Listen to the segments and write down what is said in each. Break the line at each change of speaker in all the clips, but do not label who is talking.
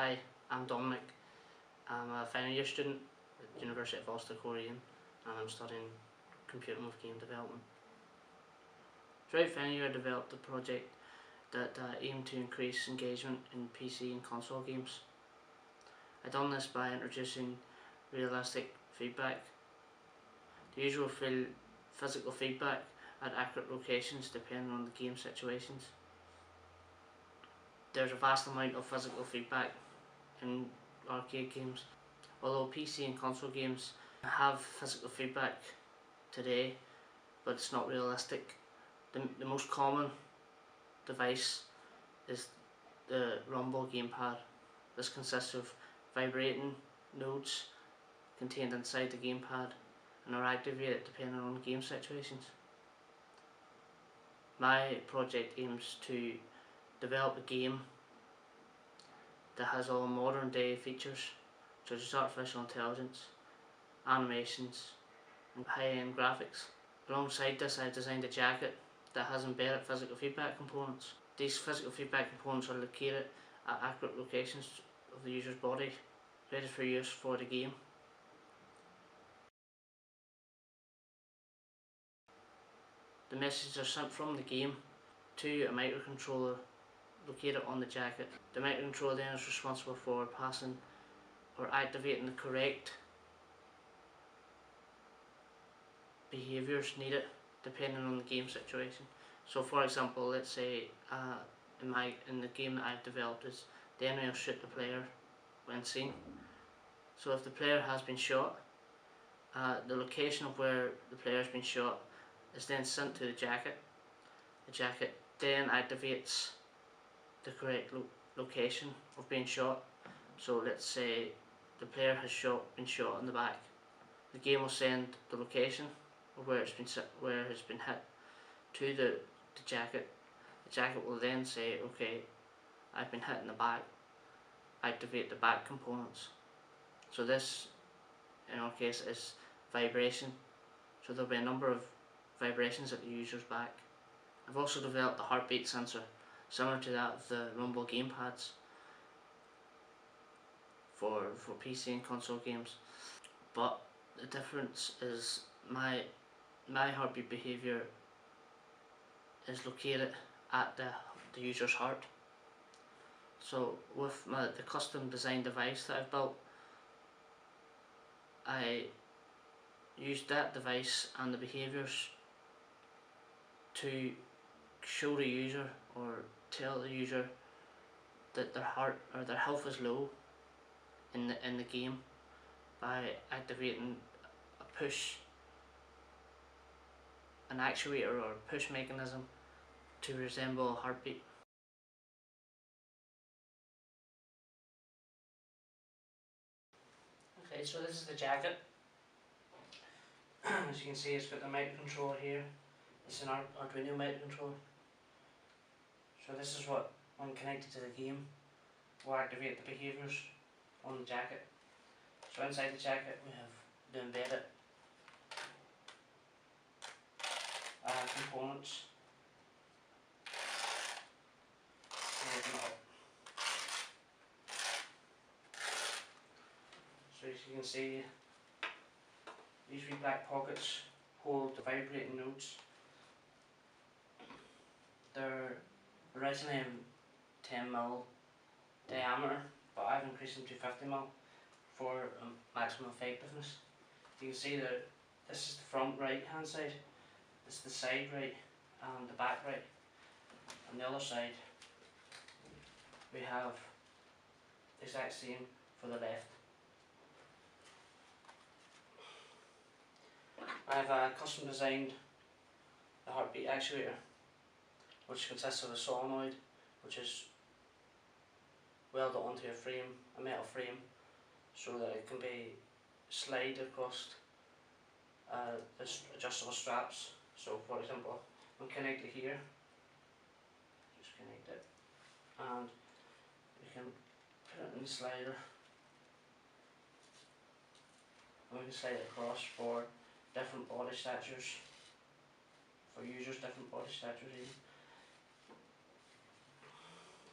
Hi, I'm Dominic. I'm a final year student at the University of Ulster, Coleraine, and I'm studying computing with game development. Throughout final year I developed a project that aimed to increase engagement in PC and console games. I done this by introducing realistic feedback. The usual physical feedback at accurate locations depending on the game situations. There's a vast amount of physical feedback in arcade games. Although PC and console games have physical feedback today, but it's not realistic. The most common device is the Rumble gamepad. This consists of vibrating nodes contained inside the gamepad and are activated depending on game situations. My project aims to develop a game that has all modern day features such as artificial intelligence, animations and high-end graphics. Alongside this, I've designed a jacket that has embedded physical feedback components. These physical feedback components are located at accurate locations of the user's body, ready for use for the game. The messages are sent from the game to a microcontroller located on the jacket. The microcontroller then is responsible for passing or activating the correct behaviours needed depending on the game situation. So for example, let's say in the game that I've developed is the enemy will shoot the player when seen. So if the player has been shot, the location of where the player has been shot is then sent to the jacket. The jacket then activates the correct location of being shot. So let's say the player has been shot in the back. The game will send the location of where it's been hit to the jacket. The jacket will then say, okay, I've been hit in the back, activate the back components. So this, in our case, is vibration. So there'll be a number of vibrations at the user's back. I've also developed a heartbeat sensor, similar to that of the Rumble gamepads for PC and console games. But the difference is my heartbeat behaviour is located at the user's heart. So with the custom designed device that I've built, I used that device and the behaviours to show the user or tell the user that their heart or their health is low in the game by activating an actuator or push mechanism to resemble a heartbeat. Okay, so this is the jacket. As you can see, it's got the microcontroller here. It's an Arduino microcontroller. So this is what, when connected to the game, will activate the behaviours on the jacket. So inside the jacket we have the embedded components. So as you can see, these wee black pockets hold the vibrating nodes. They're originally 10mm diameter, but I've increased them to 50mm for maximum effectiveness. You can see that this is the front right hand side, this is the side right and the back right. On the other side we have the exact same for the left. I've custom designed the heartbeat actuator, which consists of a solenoid which is welded onto a metal frame, so that it can be slid across this adjustable straps. So for example, when connected here, just connect it, and we can put it in the slider, and we can slide it across for different body statures, for users, different body statures even.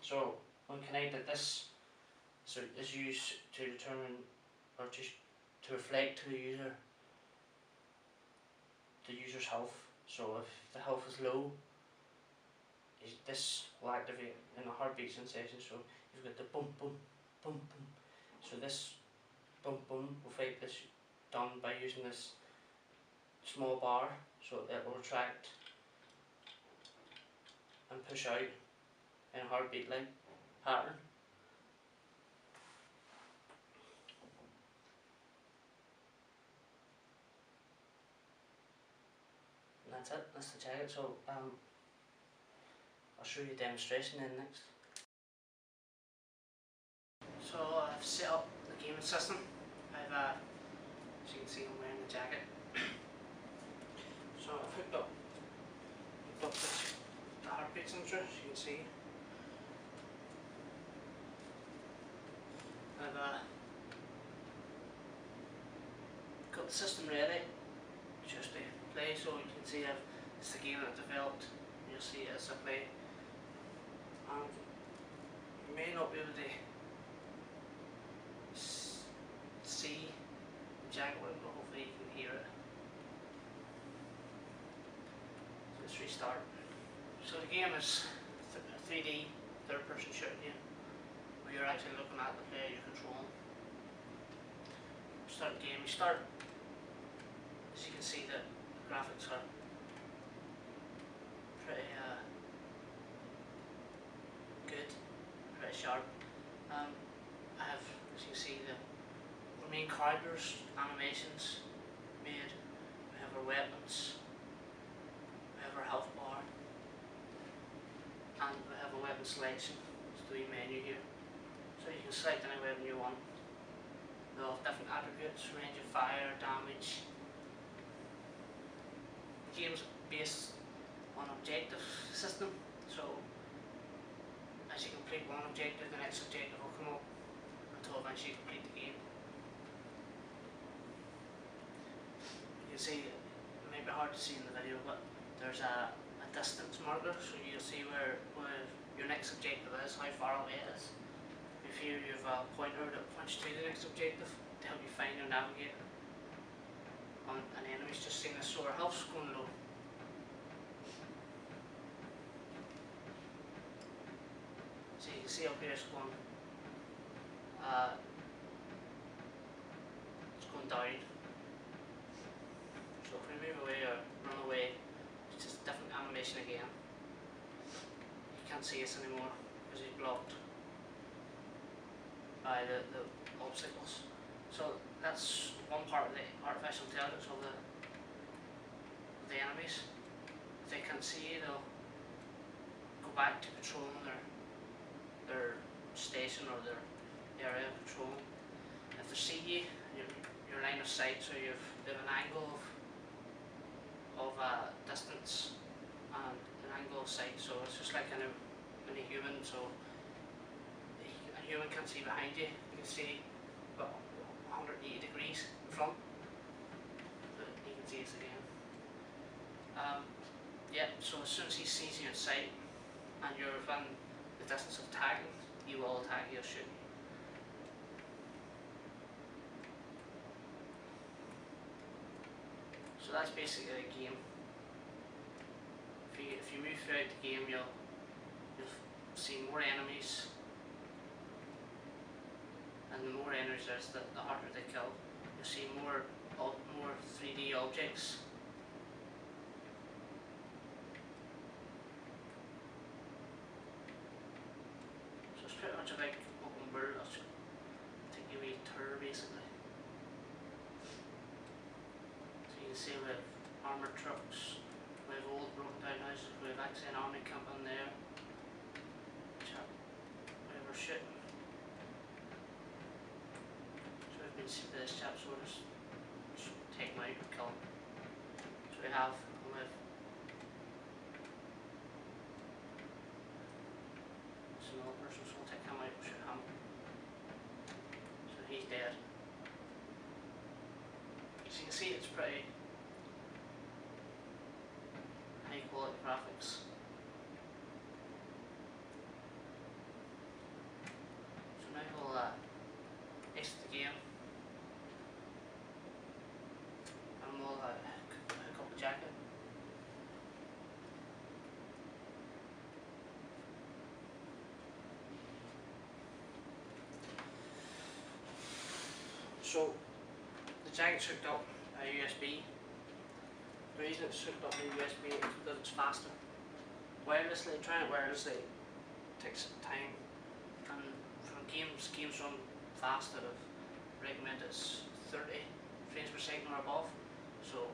So when connected, this So is used to determine or to reflect to the user's health. So if the health is low, this will activate in a heartbeat sensation. So you've got the boom boom boom boom. So this boom boom effect is done by using this small bar, so it will retract and push out in a heartbeat like pattern. And that's it, that's the target. So I'll show you a demonstration then next. So I've set up the gaming system. I've as you can see, I'm wearing the jacket. So I've hooked up the heartbeat sensor, as you can see. I've got the system ready just to play, so you can see it's the game that I've developed. You'll see it as I play. And you may not be able to see the jacket, but hopefully you can hear it. So let's restart. So the game is a 3D third-person shooting game, where you're actually looking at the player you're controlling. Start the game. You start, as you can see, the graphics are pretty good, pretty sharp. I have, as you can see, the main characters, animations made. We have our weapons, we have our health bar, and we have a weapon selection. It's the wee menu here. So you can select any weapon you want. They all have different attributes, range of fire, damage. The game's based on objective system, so as you complete one objective, the next objective will come up until eventually you complete the game. You can see, it might be hard to see in the video, but there's a distance marker, so you'll see where your next objective is, how far away it is. If you have a pointer that points to the next objective to help you find or navigate, and an enemy's just seen this, so our health's going low. So you can see up here it's going down. So if we move away or run away, it's just a different animation again. You can't see us anymore because he's blocked by the obstacles. So that's one part of the artificial intelligence of the enemies. If they can't see you, they'll go back to controlling their station or their area of control. If they see you, your line of sight, so you have an angle of distance and an angle of sight. So it's just like in a human. So a human can't see behind you. You can see about 180 degrees in front, but you can see us again. Yeah, so as soon as he sees you in sight and you're within the distance of tagging, he will attack you or shoot you. So that's basically the game. If you move throughout the game, you'll see more enemies, and the more enemies there's, the harder they kill. You'll see more 3D objects. So it's pretty much a big open world. I'll take you a wee tour basically. So you can see we have armoured trucks, we have old broken down houses, we have actually an army camp in there. We were shooting. So we've been seen by this chap, so we'll just take him out and kill him. So we have another person, so we'll take him out and shoot him. So he's dead. So you can see it's pretty high quality graphics. So now we'll So the jacket's hooked up a USB. The reason it's hooked up a USB is because it's faster. Wirelessly, trying it wirelessly takes time, and for games run faster. I've recommended it's 30 frames per second or above, so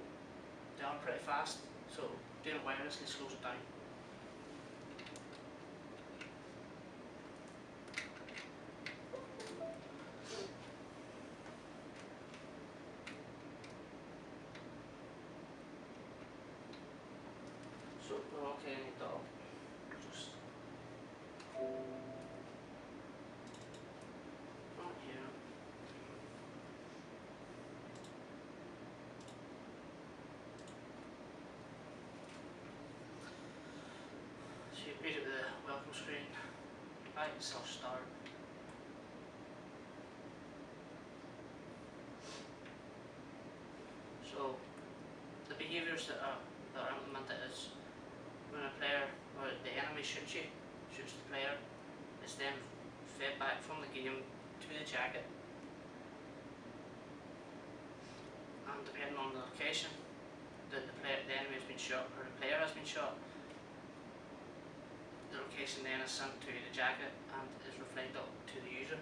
they are pretty fast. So doing it wirelessly slows it down. So we're okay, I need to just right here. So you read it with the welcome screen, right, self-start. So the behaviours that are implemented is when a player or the enemy shoots the player, it's then fed back from the game to the jacket, and depending on the location that the enemy has been shot or the player has been shot, the location then is sent to the jacket and is reflected up to the user.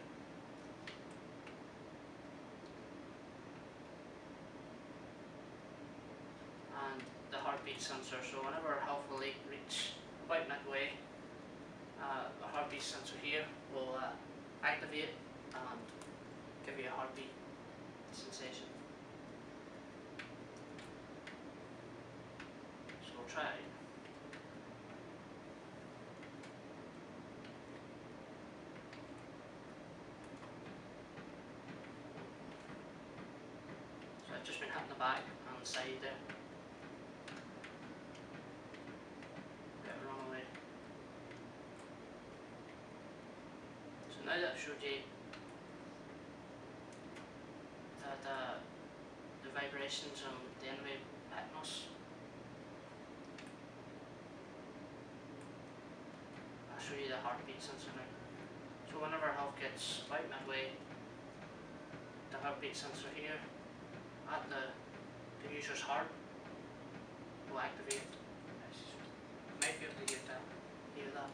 And the heartbeat sensor, so whenever health will reach about midway, the heartbeat sensor here will activate and give you a heartbeat sensation. So we'll try it. So I've just been hitting the back and the side there. So now that I've showed you that the vibrations and the enemy hitting us, I'll show you the heartbeat sensor now. So whenever health gets about midway, the heartbeat sensor here at the user's heart will activate. You might be able to hear that.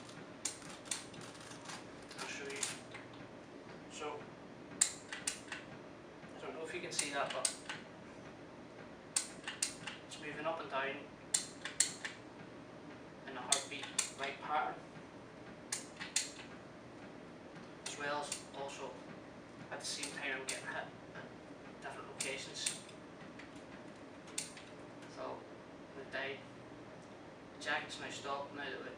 I'll show you. So I don't know if you can see that, but it's moving up and down in a heartbeat like pattern, as well as also at the same time I'm getting hit at different locations. So we died. The jacket's now stopped now that